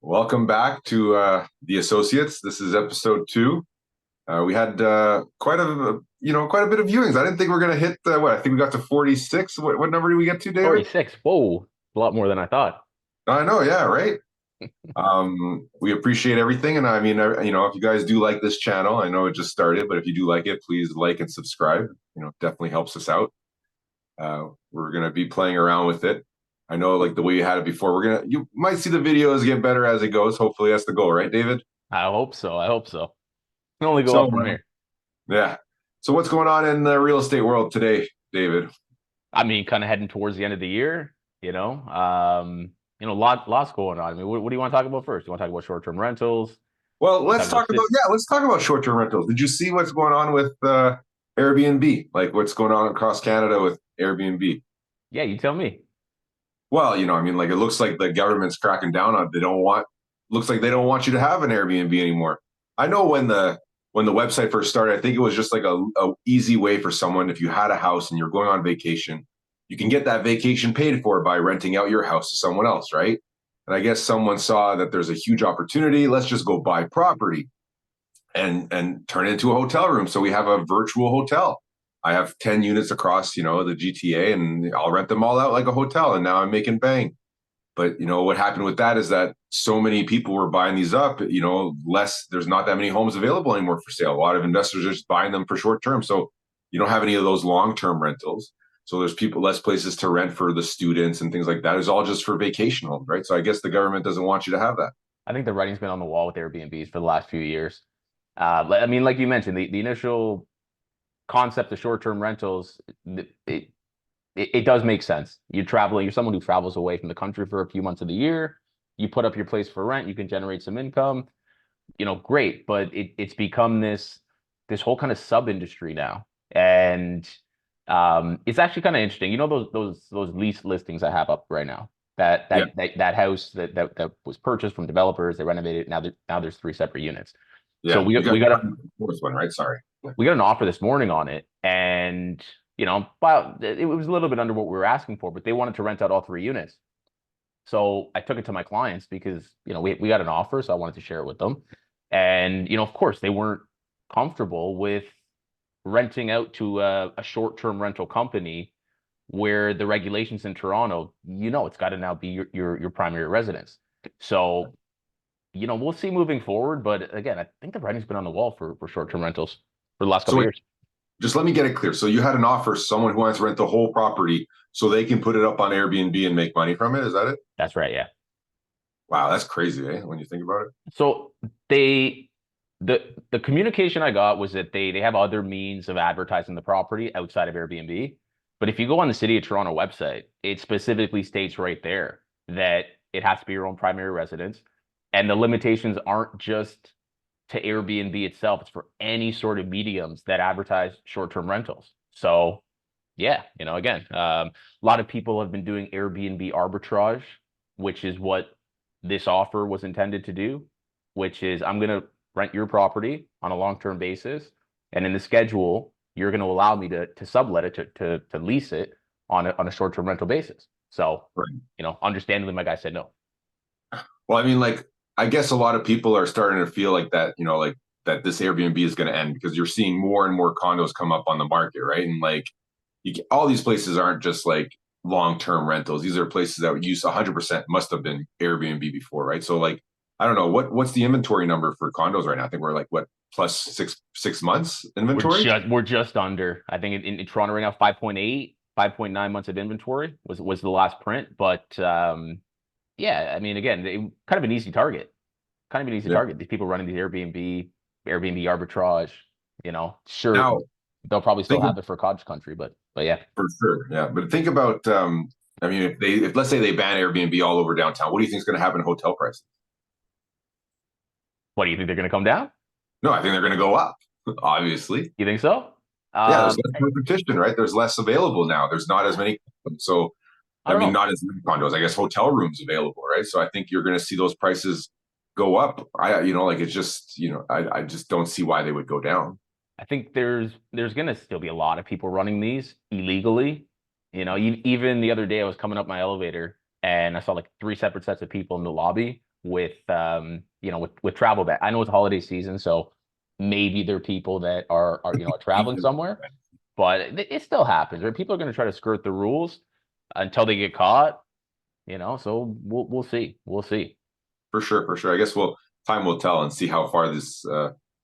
Welcome back to the Associates. This is episode 2. We had quite a bit of viewings. I didn't think we are going to hit what I think we got to 46. What number did we get to, David? 46. Whoa, a lot more than I thought. I know, yeah, right. We appreciate everything, and I mean, if you guys do like this channel, I know it just started, but if you do like it, please like and subscribe. It definitely helps us out. We're going to be playing around with it. I know, like the way you had it before, you might see the videos get better as it goes. Hopefully, that's the goal, right, David? I hope so. I hope so. Can only go So, up from here. yeah. So, what's going on in the real estate world today, David? I mean, kind of heading towards the end of the year, lots going on. I mean, what do you want to talk about first? You want to talk about short-term rentals? Well, let's talk about short-term rentals. Did you see what's going on with Airbnb? Like what's going on across Canada with Airbnb? Yeah, you tell me. Well, I mean, like it looks like the government's cracking down on it. Looks like they don't want you to have an Airbnb anymore. I know when the website first started, I think it was just like a easy way for someone, if you had a house and you're going on vacation, you can get that vacation paid for by renting out your house to someone else, right? And I guess someone saw that there's a huge opportunity. Let's just go buy property and turn it into a hotel room. So we have a virtual hotel. I have 10 units across, the GTA, and I'll rent them all out like a hotel. And now I'm making bang. But what happened with that is that so many people were buying these up, there's not that many homes available anymore for sale. A lot of investors are just buying them for short term. So you don't have any of those long-term rentals. So there's less places to rent for the students and things like that. It's all just for vacation homes, right? So I guess the government doesn't want you to have that. I think the writing's been on the wall with Airbnbs for the last few years. I mean, like you mentioned, the initial concept of short-term rentals, it does make sense. You're someone who travels away from the country for a few months of the year. You put up your place for rent, you can generate some income, great. But it's become this whole kind of sub industry now. And it's actually kind of interesting. Those lease listings I have up right now. That house that was purchased from developers, they renovated. Now there's 3 separate units. Yeah, So we got a fourth one, right? Sorry. we got an offer this morning on it, and well, it was a little bit under what we were asking for, but they wanted to rent out all 3 units. So I took it to my clients because we got an offer, so I wanted to share it with them. And of course, they weren't comfortable with renting out to a short-term rental company where the regulations in Toronto, it's got to now be your primary residence. So we'll see moving forward, but again, I think the writing's been on the wall for short-term rentals for the last couple of years. Just let me get it clear. So you had an offer, someone who wants to rent the whole property so they can put it up on Airbnb and make money from it. Is that it? That's right. Yeah. Wow, that's crazy, eh? When you think about it. So the communication I got was that they have other means of advertising the property outside of Airbnb. But if you go on the City of Toronto website, it specifically states right there that it has to be your own primary residence. And the limitations aren't just to Airbnb itself. It's for any sort of mediums that advertise short-term rentals. So yeah, again, a lot of people have been doing Airbnb arbitrage, which is what this offer was intended to do, which is I'm going to rent your property on a long-term basis. And in the schedule, you're going to allow me to sublet it, to lease it on a short-term rental basis. So, right. Understandably, my guy said no. Well, I mean, like, I guess a lot of people are starting to feel like that, like that this Airbnb is going to end because you're seeing more and more condos come up on the market, right? And like, all these places aren't just like long-term rentals. These are places that would use 100% must have been Airbnb before, right? So like, I don't know what's the inventory number for condos right now. I think we're like plus six months inventory. We're just under. I think in Toronto right now 5.8, 5.9 months of inventory was the last print. But yeah, I mean, again, kind of an easy target. Target. These people running these Airbnb arbitrage. Sure, now, they'll probably still have it for cottage country, but yeah, for sure, yeah. But think about, I mean, if let's say they ban Airbnb all over downtown, what do you think is going to happen to hotel prices? What do you think they're going to come down? No, I think they're going to go up. Obviously, you think so? Yeah, there's less competition, right? There's less available now. There's not as many. So, I mean, not as many condos. I guess hotel rooms available, right? So I think you're going to see those prices go up. It's just, I just don't see why they would go down. I think there's going to still be a lot of people running these illegally. Even the other day I was coming up my elevator and I saw like 3 separate sets of people in the lobby with with travel ban. I know it's holiday season, so maybe there are people that are are traveling somewhere, but it still happens, right? People are going to try to skirt the rules until they get caught, so we'll see. We'll see. For sure, for sure. I guess time will tell and see how far this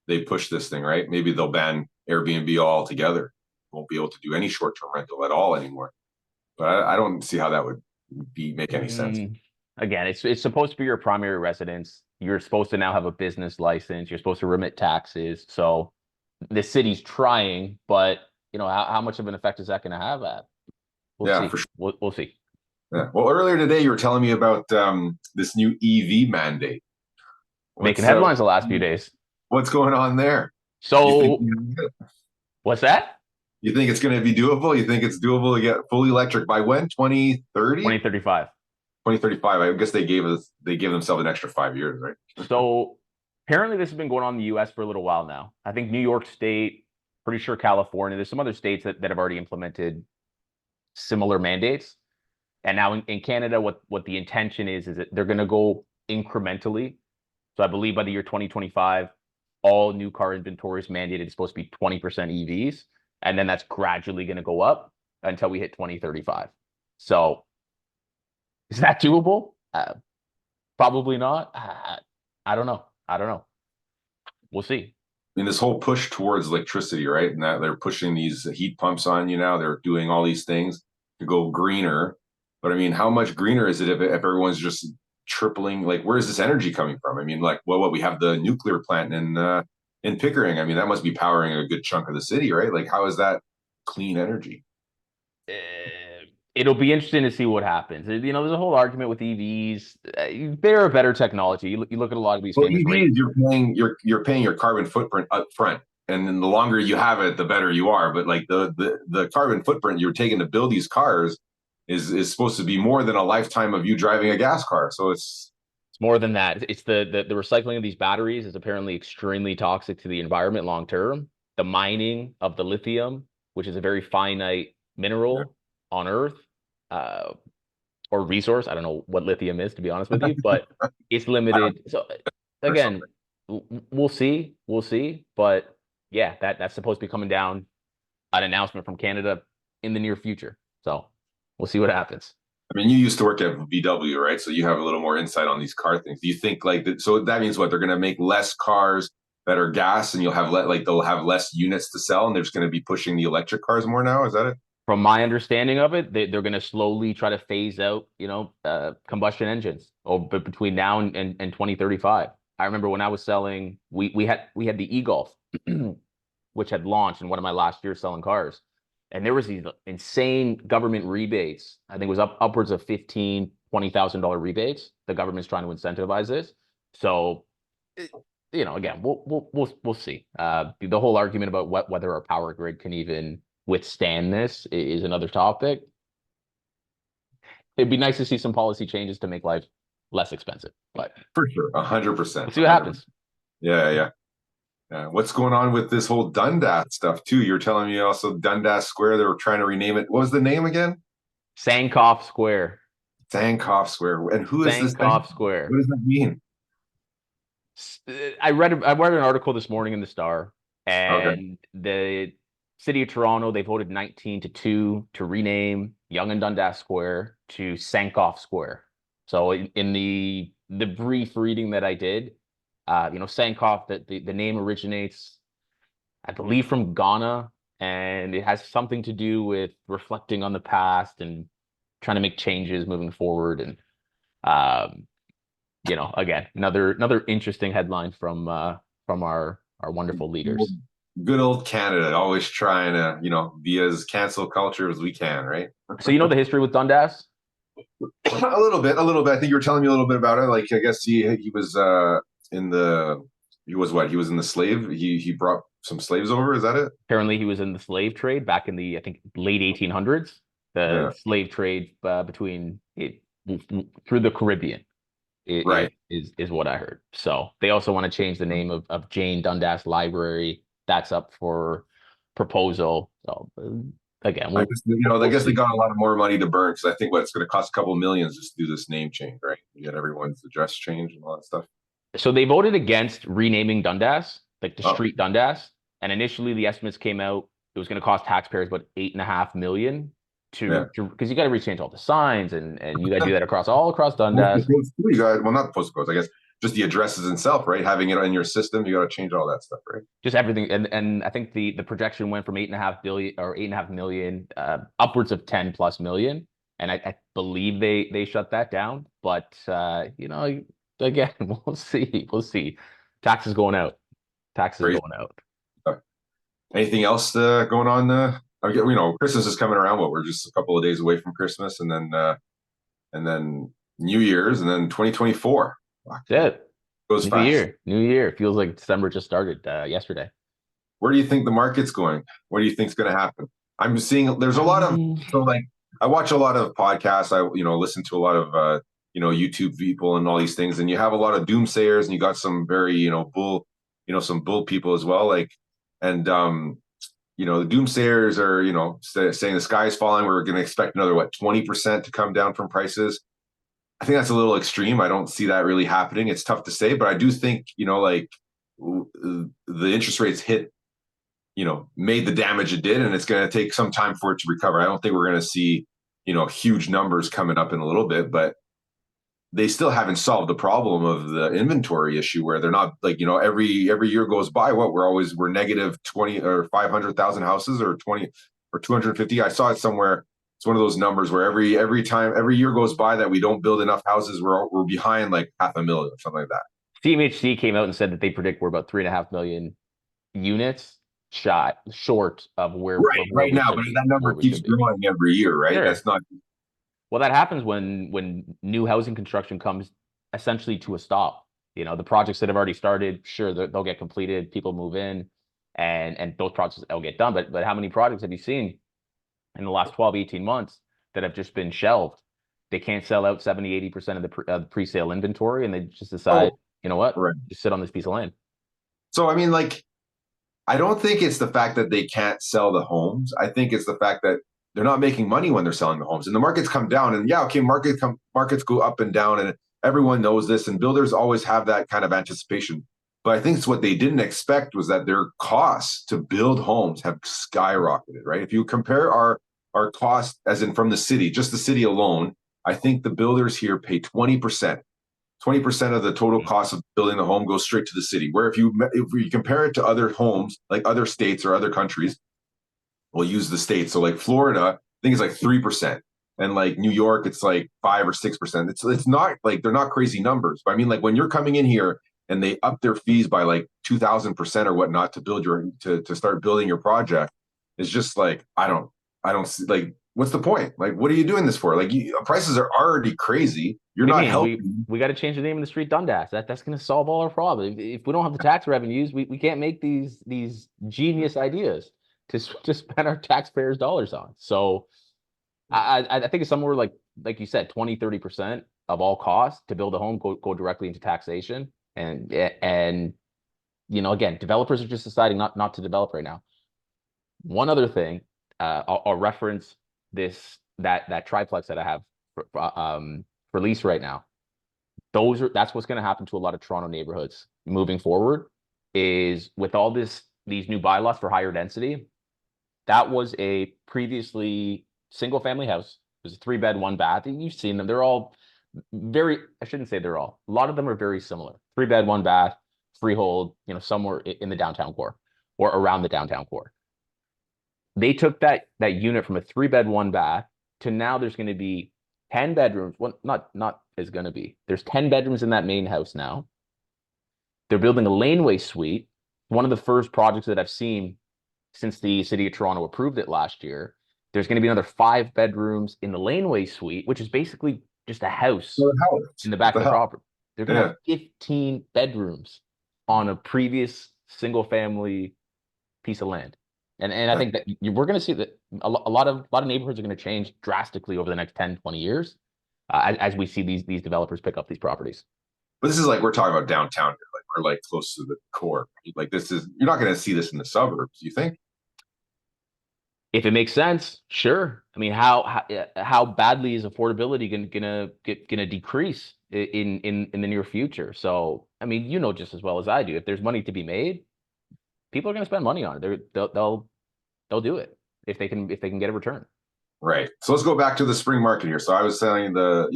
they push this thing, right? Maybe they'll ban Airbnb altogether. Won't be able to do any short-term rental at all anymore. But I don't see how that would make any sense. Again, it's supposed to be your primary residence. You're supposed to now have a business license. You're supposed to remit taxes. So the city's trying, but how much of an effect is that going to have at? We'll Yeah, see. for sure. We'll see. Yeah. Well, earlier today you were telling me about this new EV mandate. Making What's headlines the last few days. what's going on there? So what's that? You think it's going to be doable? You think it's doable to get fully electric by when? 2030? 2035. 2035. I guess they give themselves an extra 5 years, right? So apparently this has been going on in the US for a little while now. I think New York State, pretty sure California, there's some other states that have already implemented similar mandates. And now in Canada, what the intention is that they're going to go incrementally. So I believe by the year 2025, all new car inventory is mandated. It's supposed to be 20% EVs. And then that's gradually going to go up until we hit 2035. So is that doable? Probably not. I don't know. I don't know. We'll see. I mean, this whole push towards electricity, right? And that they're pushing these heat pumps on you now. They're doing all these things to go greener. But I mean, how much greener is it if everyone's just tripling? Like, where is this energy coming from? I mean, like, well, what we have the nuclear plant in Pickering. I mean, that must be powering a good chunk of the city, right? Like, how is that clean energy? It'll be interesting to see what happens. There's a whole argument with EVs. They're a better technology. You look at a lot of these famous EVs, you're paying your carbon footprint up front, and then the longer you have it, the better you are. But like the carbon footprint you're taking to build these cars is supposed to be more than a lifetime of you driving a gas car. So it's more than that. It's the recycling of these batteries is apparently extremely toxic to the environment long term. The mining of the lithium, which is a very finite mineral on Earth, or resource. I don't know what lithium is, to be honest with you, but it's limited. So again, we'll see. We'll see. But yeah, that's supposed to be coming down, an announcement from Canada in the near future. So we'll see what happens. I mean, you used to work at VW, right? So you have a little more insight on these car things. Do you think like that? So that means what? They're going to make less cars that are gas, and you'll have they'll have less units to sell, and they're just going to be pushing the electric cars more now. Is that it? From my understanding of it, they're going to slowly try to phase out, combustion engines but between now and 2035. I remember when I was selling, we had the e-Golf, which had launched in one of my last years selling cars. And there was these insane government rebates. I think it was upwards of $15,000-$20,000 rebates. The government's trying to incentivize this. So, again, we'll see. The whole argument about whether our power grid can even withstand this is another topic. It'd be nice to see some policy changes to make life less expensive, but for sure, 100%. We'll see what happens. Yeah. What's going on with this whole Dundas stuff too? You're telling me also Dundas Square, they were trying to rename it. What was the name again? Sankoff Square. Sankoff Square. And who is this? Sankoff Square. What does that mean? I read an article this morning in the Star, and the City of Toronto, they voted 19-2 to rename Yonge and Dundas Square to Sankoff Square. So in the brief reading that I did, Sankoff, the name originates, I believe, from Ghana, and it has something to do with reflecting on the past and trying to make changes moving forward. And again, another interesting headline from our wonderful leaders. Good old Canada, always trying to be as cancel culture as we can, right? So the history with Dundas? A little bit. I think you were telling me a little bit about it. Like, I guess he was in the he was in the slave. He brought some slaves over. Is that it? Apparently, he was in the slave trade back in the, I think, late 1800s. Slave trade through the Caribbean. Right. Is what I heard. So they also want to change the name of Jane Dundas Library. That's up for proposal. So again, I guess they got a lot of more money to burn, because I think it's going to cost a couple of millions just to do this name change, right? get everyone's address changed and all that stuff. So they voted against renaming Dundas, like the Oh, street Dundas. And initially the estimates came out, it was going to cost taxpayers about 8.5 million yeah. to because you got to rechange all the signs and you got to do that all across Postal Dundas. codes too, you got, well, not the postal codes, I guess, just the addresses itself, right? Having it in your system, you got to change all that stuff, right? Just everything. And I think the projection went from 8.5 billion or 8.5 million, upwards of 10+ million. And I believe they shut that down. But again, we'll see. We'll see. Taxes going out. Taxes Crazy. going out. Anything else going on? Christmas is coming around. We're just a couple of days away from Christmas, and then New Year's, and then 2024. Wow, That's it. goes New fast. year. New year. Feels like December just started yesterday. Where do you think the market's going? What do you think's going to happen? I'm seeing there's a lot of Um, so like I watch a lot of podcasts. I listen to a lot of YouTube people and all these things, and you have a lot of doomsayers, and you got some very some bull people as well. Like and the doomsayers are saying the sky is falling. We're going to expect another 20% to come down from prices. I think that's a little extreme. I don't see that really happening. It's tough to say, but I do think the interest rates made the damage it did, and it's going to take some time for it to recover. I don't think we're going to see, huge numbers coming up in a little bit, but they still haven't solved the problem of the inventory issue where they're not every year goes by. We're negative 20 or 500,000 houses or 20 or 250. I saw it somewhere. It's one of those numbers where every year goes by that we don't build enough houses. We're behind like 500,000 or something like that. CMHC came out and said that they predict we're about 3.5 million units short of Right we now, should but be, that where number we keeps should be. growing every year, right? Sure. That's not. Well, that happens when new housing construction comes essentially to a stop. The projects that have already started, sure, they'll get completed, people move in, and those projects will get done. But how many projects have you seen in the last 12, 18 months that have just been shelved? They can't sell out 70, 80% of the pre-sale inventory, and they just decide, Oh, you know what, right. just sit on this piece of land. So I mean, like, I don't think it's the fact that they can't sell the homes. I think it's the fact that they're not making money when they're selling the homes, and the markets come down. And yeah, okay, markets go up and down, and everyone knows this. And builders always have that kind of anticipation. But I think it's what they didn't expect was that their costs to build homes have skyrocketed. Right? If you compare our cost, as in from the city, just the city alone, I think the builders here pay 20% of the total cost of building the home goes straight to the city. Where if you compare it to other homes, like other states or other countries, we'll use the states. So like Florida, I think it's like 3%, and like New York, it's like 5 or 6%. It's not like they're not crazy numbers, but I mean like when you're coming in here and they up their fees by like 2,000% or whatnot to build to start building your project, it's just like I don't see like what's the point? Like what are you doing this for? Like prices are already crazy. You're What do not you mean? helping. We got to change the name of the street Dundas. That's going to solve all our problems. If we don't have the tax revenues, we can't make these genius ideas to spend our taxpayers' dollars on. So I think it's somewhere like you said, 20-30% of all costs to build a home go directly into taxation. And again, developers are just deciding not to develop right now. One other thing, I'll reference that triplex that I have for lease right now. That's what's going to happen to a lot of Toronto neighborhoods moving forward, is with all these new bylaws for higher density. That was a previously single family house. It was a 3-bed, 1-bath. You've seen them. They're all I shouldn't say they're all. A lot of them are very similar. 3-bed, 1-bath, freehold, somewhere in the downtown core or around the downtown core. They took that unit from a 3-bed, 1-bath to now there's going to be 10 bedrooms. Well, not is going to be. There's 10 bedrooms in that main house now. They're building a laneway suite. One of the first projects that I've seen since the city of Toronto approved it last year. There's going to be another 5 bedrooms in the laneway suite, which is basically just a house in the back of the property. They're going to have 15 bedrooms on a previous single family piece of land. And I think that we're going to see that a lot of neighborhoods are going to change drastically over the next 10, 20 years as we see these developers pick up these properties. But this is like we're talking about downtown here, like we're like close to the core. Like this is you're not going to see this in the suburbs. You think? If it makes sense, sure. I mean, how badly is affordability gonna decrease in the near future? So, I mean, you know just as well as I do, if there's money to be made, people are gonna spend money on it. They'll do it if they can get a return. Right. So let's go back to the spring market here. So I was saying the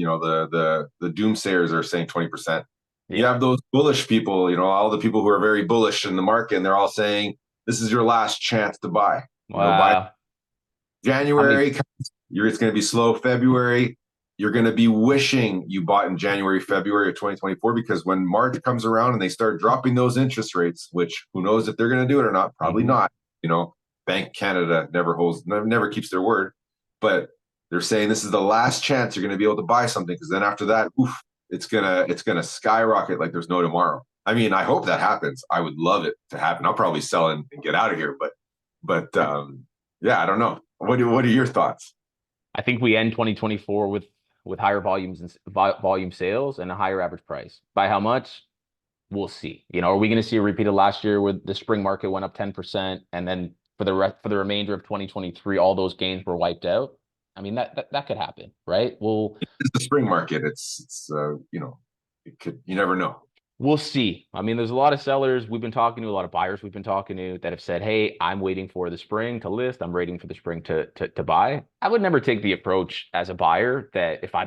doomsayers are saying 20%. You Yeah. have those bullish people, all the people who are very bullish in the market, and they're all saying this is your last chance to buy. Buy Wow. How many? January. It's going to be slow. February, you're going to be wishing you bought in January, February of 2024, because when March comes around and they start dropping those interest rates, which who knows if they're going to do it or not, probably Mhm. not. Bank of Canada never keeps their word, but they're saying this is the last chance you're going to be able to buy something, because then after that, it's gonna skyrocket like there's no tomorrow. I mean, I hope that happens. I would love it to happen. I'll probably sell and get out of here, but yeah, I don't know. What are your thoughts? I think we end 2024 with higher volumes and volume sales and a higher average price. By how much? We'll see. Are we going to see a repeat of last year where the spring market went up 10% and then for the remainder of 2023, all those gains were wiped out? I mean, that could happen, right? It's the spring market. It could. You never know. We'll see. I mean, there's a lot of sellers we've been talking to, a lot of buyers we've been talking to that have said, "Hey, I'm waiting for the spring to list. I'm waiting for the spring to buy." I would never take the approach as a buyer that if I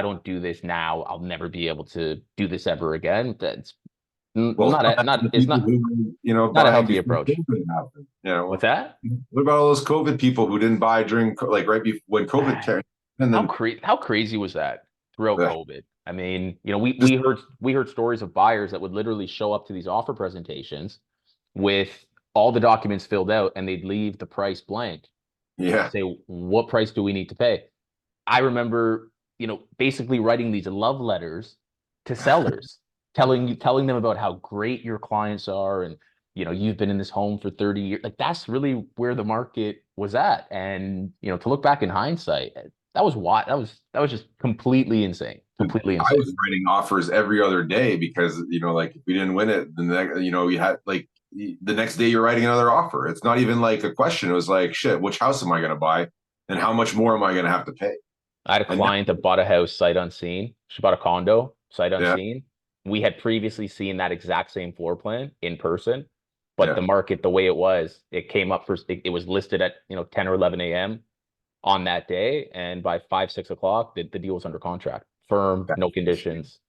don't do this now, I'll never be able to do this ever again. That's Well, not the it's people not who not a buying healthy before approach. COVID happened. What's that? What about all those COVID people who didn't buy during like right before when COVID came, and then How crazy was that throughout uh, COVID? I mean, we just we heard stories of buyers that would literally show up to these offer presentations with all the documents filled out and they'd leave the price blank and yeah. say, "What price do we need to pay?" I remember, basically writing these love letters to sellers, telling them about how great your clients are and you've been in this home for 30 years. Like that's really where the market was at. And to look back in hindsight, that was why that was just completely insane. Completely I insane. was writing offers every other day because like if we didn't win it, then you had like the next day you're writing another offer. It's not even like a question. It was like, shit, which house am I going to buy, and how much more am I going to have to pay? I had a And now, client that bought a house sight unseen. She bought a condo sight yeah, unseen. We had previously seen that exact same floor plan in person, but yeah, the market, the way it was, it came up for it was listed at 10 or 11 a.m. on that day, and by 5, 6 o'clock, the deal was under contract, firm, that's no insane. conditions.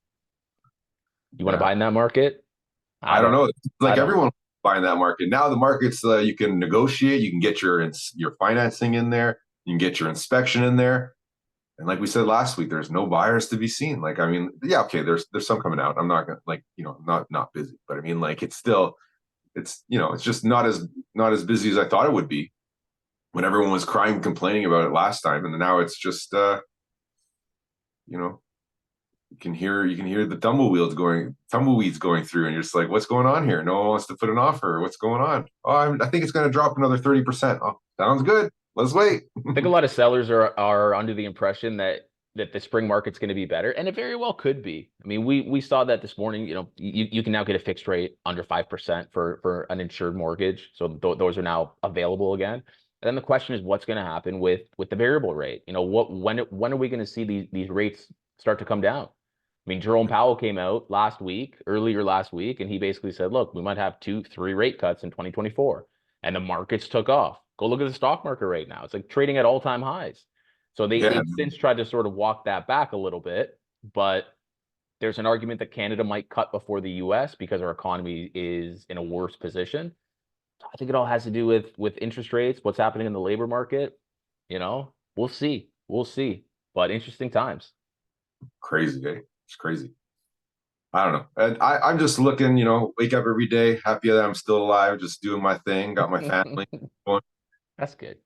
You want to Yeah. buy in that market? I I don't don't. know. It's I like don't. everyone buying that market now. The market's you can negotiate. You can get your financing in there. You can get your inspection in there. And like we said last week, there's no buyers to be seen. Like I mean, yeah, okay, there's some coming out. I'm not gonna like not busy, but I mean like it's still it's just not as busy as I thought it would be when everyone was crying complaining about it last time, and now it's just you know you can hear the tumbleweeds going through, and you're just like, what's going on here? No one wants to put an offer. What's going on? Oh, I think it's going to drop another 30%. Oh, sounds good. Let's wait. I think a lot of sellers are under the impression that the spring market's going to be better, and it very well could be. I mean, we saw that this morning. You can now get a fixed rate under 5% for an insured mortgage, so those are now available again. And then the question is, what's going to happen with the variable rate? When are we going to see these rates start to come down? I mean, Jerome Powell came out earlier last week, and he basically said, "Look, we might have 2, 3 rate cuts in 2024." And the markets took off. Go look at the stock market right now. It's like trading at all-time highs. So Yeah, they've since tried to sort of walk that back a little bit, but there's an argument that Canada might cut before the US because our economy is in a worse position. I think it all has to do with interest rates, what's happening in the labor market. We'll see. We'll see. But interesting times. crazy day. It's crazy. I don't know. And I'm just looking, wake up every day, happy that I'm still alive, just doing my thing. Got my family, going, That's good.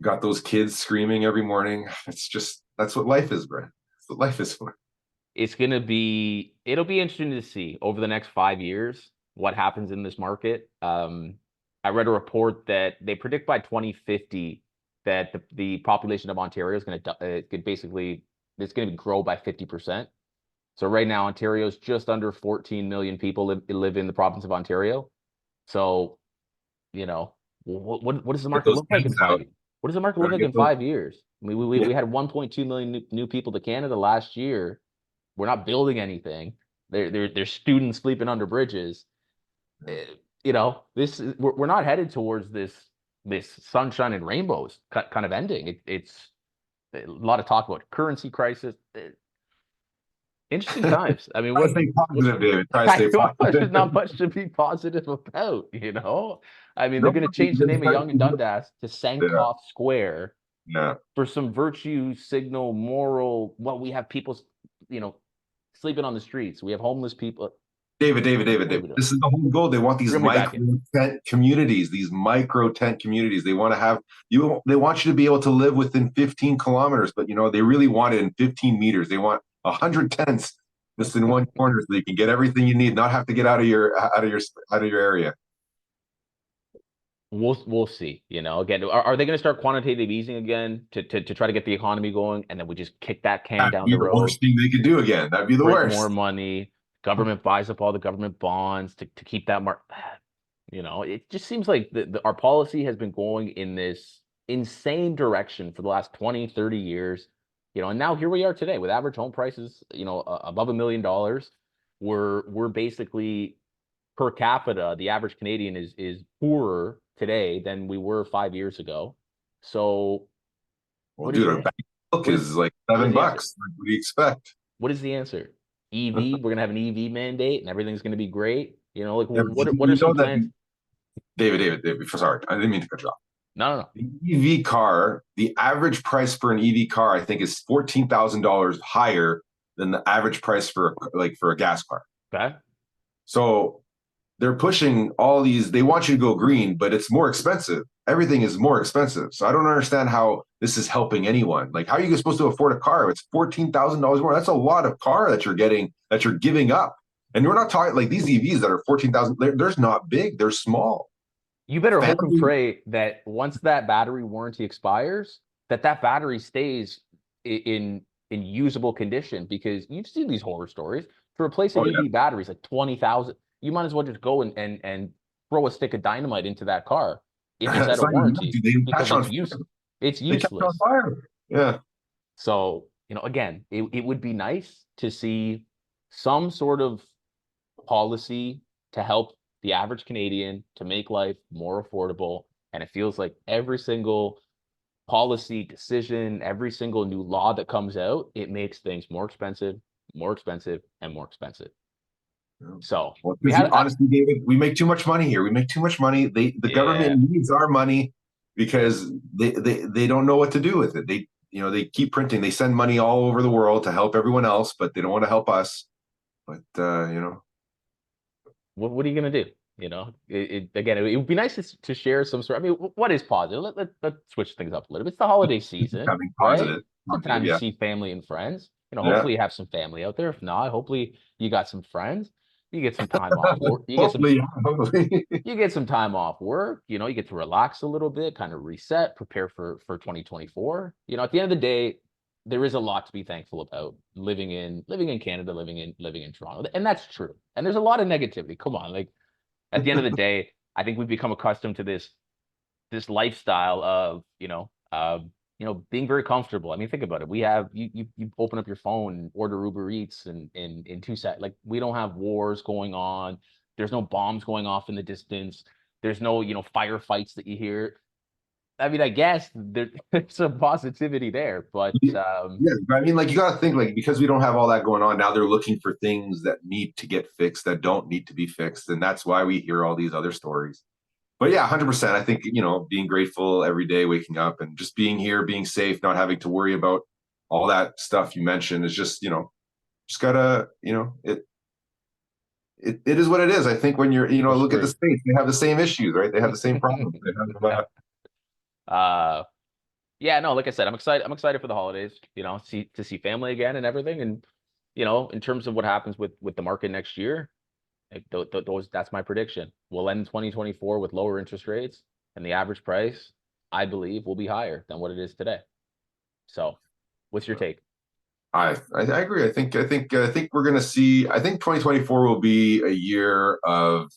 got those kids screaming every morning. That's what life is, Brent. That's what life is for. It'll be interesting to see over the next 5 years what happens in this market. I read a report that they predict by 2050 that the population of Ontario is going to basically it's going to grow by 50%. So right now Ontario is just under 14 million people live in the province of Ontario. So, what does the Get market those look like in kids five out. years? What does the market look Better like get in those. 5 years? I mean, Yeah, we had 1.2 million new people to Canada last year. We're not building anything. There's students sleeping under bridges. Eh, You know, we're not headed towards this sunshine and rainbows kind of ending. It's a lot of talk about currency crisis. Interesting times. I mean, try to stay what positive, David. Try to I stay know there's positive. not much to be positive about, you know? I mean, they're No, going to change the name of Young and Dundas to yeah, Sankoff Square yeah. for some virtue signal, moral. Well, we have people, you know, sleeping on the streets. We have homeless people. What are David. we doing? This is the whole goal. They want these Reel me back micro in. tent communities, these micro tent communities. They want to have you. They want you to be able to live within 15 kilometers, but they really want it in 15 meters. They want 100 tents just in one corner, so you can get everything you need, not have to get out of your area. We'll see. You know, again, are they going to start quantitative easing again to try to get the economy going, and then we just kick that can That'd down be the the road, worst thing they could do again. That'd be the print more worst. money, government buys up all the government bonds to keep that mark. You know, it just seems like our policy has been going in this insane direction for the last 20, 30 years. You know, and now here we are today with average home prices, you know, above $1 million. We're basically per capita, the average Canadian is poorer today than we were 5 years ago. So Well, what are you dude, a gonna bag of milk what is is like what is seven the answer? bucks. What do you expect? What is the answer? EV, we're gonna have an EV mandate and everything's gonna be great. You know, like Yeah, what are some that plans? David. Sorry, I didn't mean to cut you off. No. The EV car, the average price for an EV car, I think, is $14,000 higher than the average price for a gas car. Okay. So they're pushing all these. They want you to go green, but it's more expensive. Everything is more expensive. So I don't understand how this is helping anyone. Like, how are you supposed to afford a car? It's $14,000 more. That's a lot of car that you're giving up. And we're not talking like these EVs that are 14,000. They're not big. They're small. You better hope and Family. pray that once that battery warranty expires, that battery stays in usable condition because you've seen these horror stories. To replace an Oh yeah. EV battery is like 20,000. You might as well just go and throw a stick of dynamite into that car if it's out It's of not even that, warranty dude. They because catch on it's fire. it's They catch on useless. fire. Yeah. So, you know, again, it would be nice to see some sort of policy to help the average Canadian to make life more affordable. And it feels like every single policy decision, every single new law that comes out, it makes things more expensive, more expensive, and more expensive. So Well, we because had, honestly, David, we make too much money here. We make too much money. The yeah, government needs our money because they don't know what to do with it. They keep printing. They send money all over the world to help everyone else, but they don't want to help us. But what are you going to do? You know, again, it would be nice to share some sort. I mean, what is positive? Let's switch things up a little bit. It's the holiday season, becoming right? positive, It's a time to yeah, see family and friends. You know, yeah. hopefully you have some family out there. If not, hopefully you got some friends. You get some time off work. Hopefully. You get some time off work. You know, you get to relax a little bit, kind of reset, prepare for 2024. You know, at the end of the day, there is a lot to be thankful about living in Canada, living in Toronto, and that's true. And there's a lot of negativity. Come on, like at the end of the day, I think we've become accustomed to this lifestyle of being very comfortable. I mean, think about it. We have you open up your phone and order Uber Eats and in 2 seconds. Like we don't have wars going on. There's no bombs going off in the distance. There's no firefights that you hear. I mean, I guess there's some positivity there, but Yeah, but I mean, like you got to think, like because we don't have all that going on now, they're looking for things that need to get fixed that don't need to be fixed, and that's why we hear all these other stories. But yeah, 100%. I think being grateful every day, waking up, and just being here, being safe, not having to worry about all that stuff you mentioned is just gotta it is what it is. I think when you're we're look at the screwed. states, they have the same issues, right? They have the same problems. They have uh, yeah, no, like I said, I'm excited. I'm excited for the holidays. You know, see family again and everything, and in terms of what happens with the market next year. Like that's my prediction. We'll end 2024 with lower interest rates, and the average price, I believe, will be higher than what it is today. So, what's your take? I agree. I think we're gonna see. I think 2024 will be a year of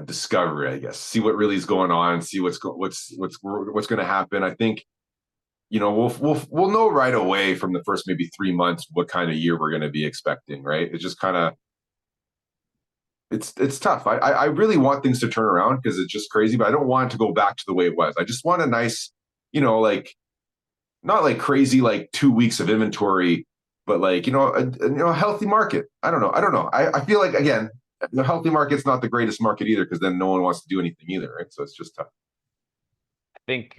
discovery, I guess. See what really is going on. See what's going to happen. I think we'll know right away from the first maybe 3 months what kind of year we're going to be expecting. Right? It's just kind of it's tough. I really want things to turn around because it's just crazy, but I don't want it to go back to the way it was. I just want a nice, like not like crazy like 2 weeks of inventory, but like a healthy market. I don't know. I feel like again, the healthy market's not the greatest market either because then no one wants to do anything either, right? So it's just tough. I think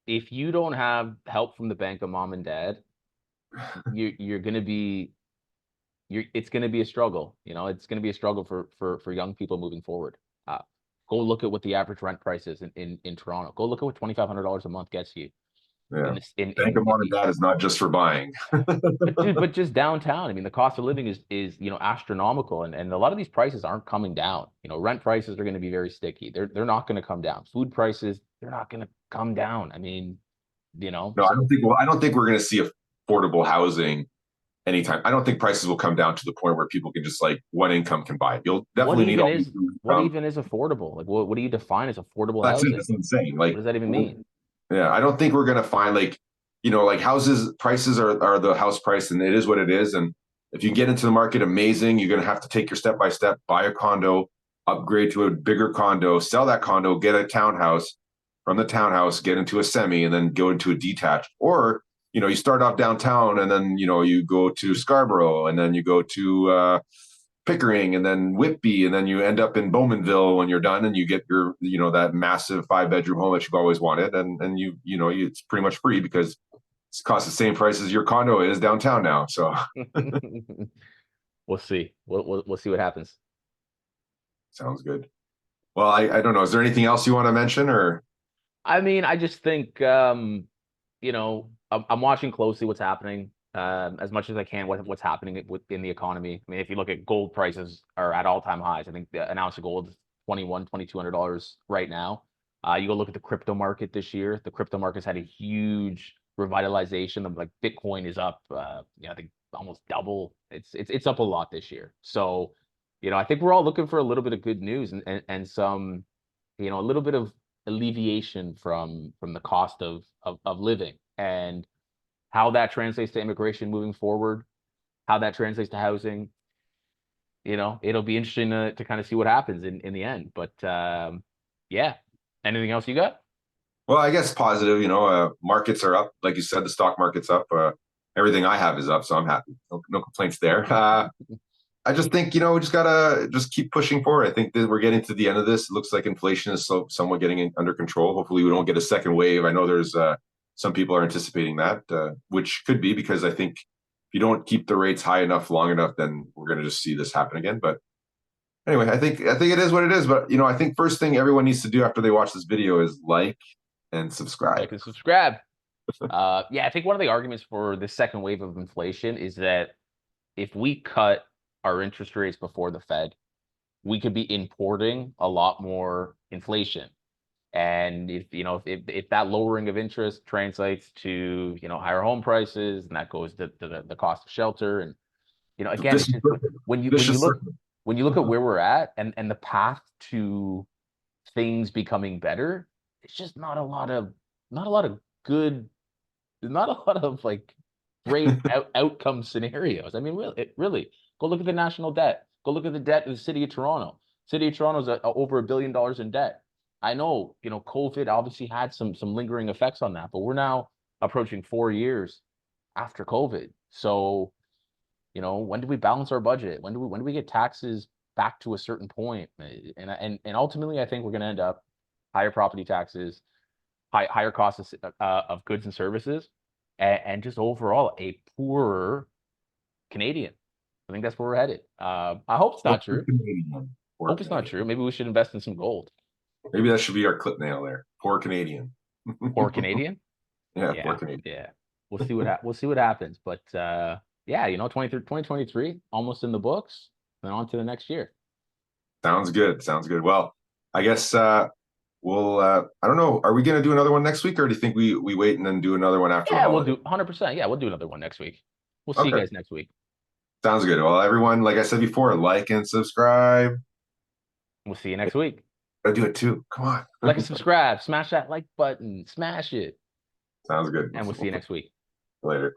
if you don't have help from the bank of mom and dad, you're gonna be it's gonna be a struggle. It's gonna be a struggle for young people moving forward. Go look at what the average rent price is in Toronto. Go look at what $2,500 a month gets you. Yeah. Bank of mom and dad is not just for buying. but just downtown. I mean, the cost of living is astronomical, and a lot of these prices aren't coming down. Rent prices are going to be very sticky. They're not going to come down. Food prices, they're not going to come down. I mean, No, so, I don't think we're going to see affordable housing anytime. I don't think prices will come down to the point where people can just like one income can buy it. You'll definitely need all these what even is affordable? Like, what do you define as affordable That's it. housing? That's insane. What Like, does that even mean? yeah, I don't think we're gonna find like, like houses prices are the house price, and it is what it is. And if you get into the market, amazing. You're gonna have to take your step by step, buy a condo, upgrade to a bigger condo, sell that condo, get a townhouse. From the townhouse, get into a semi, and then go into a detached. Or you start off downtown, and then you go to Scarborough, and then you go to Pickering, and then Whitby, and then you end up in Bowmanville when you're done, and you get your that massive 5-bedroom home that you've always wanted, and it's pretty much free because it's cost the same price as your condo is downtown now. So We'll see. We'll see what happens. sounds good. Well, I don't know. Is there anything else you want to mention, or? I mean, I just think I'm watching closely what's happening as much as I can what's happening within the economy. I mean, if you look at gold prices are at all-time highs. I think an ounce of gold is $2,200 right now. You go look at the crypto market this year. The crypto market's had a huge revitalization of like Bitcoin is up, I think almost double. It's up a lot this year. So, I think we're all looking for a little bit of good news and some, a little bit of alleviation from the cost of living and how that translates to immigration moving forward, how that translates to housing. It'll be interesting to kind of see what happens in the end. But yeah, anything else you got? Well, I guess positive. Markets are up, like you said. The stock market's up. Everything I have is up, so I'm happy. No complaints there. I just think we just gotta just keep pushing forward. I think that we're getting to the end of this. It looks like inflation is somewhat getting under control. Hopefully, we don't get a second wave. I know there's some people are anticipating that, which could be because I think if you don't keep the rates high enough, long enough, then we're going to just see this happen again. But anyway, I think it is what it is. But I think first thing everyone needs to do after they watch this video is like and subscribe. Like and subscribe. Yeah, I think one of the arguments for the second wave of inflation is that if we cut our interest rates before the Fed, we could be importing a lot more inflation. And if that lowering of interest translates to higher home prices, and that goes to the cost of shelter, and again, it's just when you look at where we're at and the path to things becoming better, it's just not a lot of good, not a lot of like great outcome scenarios. I mean, really, go look at the national debt. Go look at the debt of the city of Toronto. City of Toronto is over $1 billion in debt. I know, COVID obviously had some lingering effects on that, but we're now approaching 4 years after COVID. So, when do we balance our budget? When do we get taxes back to a certain point? And ultimately, I think we're going to end up higher property taxes, higher costs of goods and services, and just overall a poorer Canadian. I think that's where we're headed. I hope it's not true. Hope it's not true. Maybe we should invest in some gold. Maybe that should be our clip nail there. Poor Canadian. Poor Canadian? Yeah, poor Canadian. Yeah. We'll see what happens. But yeah, 2023 almost in the books, and on to the next year. Sounds good. Well, I guess we'll I don't know. Are we gonna do another one next week, or do you think we wait and then do another one after? Yeah, we'll do 100%. Yeah, we'll do another one next week. We'll see you guys next week. Sounds good. Well, everyone, like I said before, like and subscribe. We'll see you next week. Gotta do it too. Come on. Like and subscribe. Smash that like button. Smash it. Sounds good. And we'll see you next week. Later.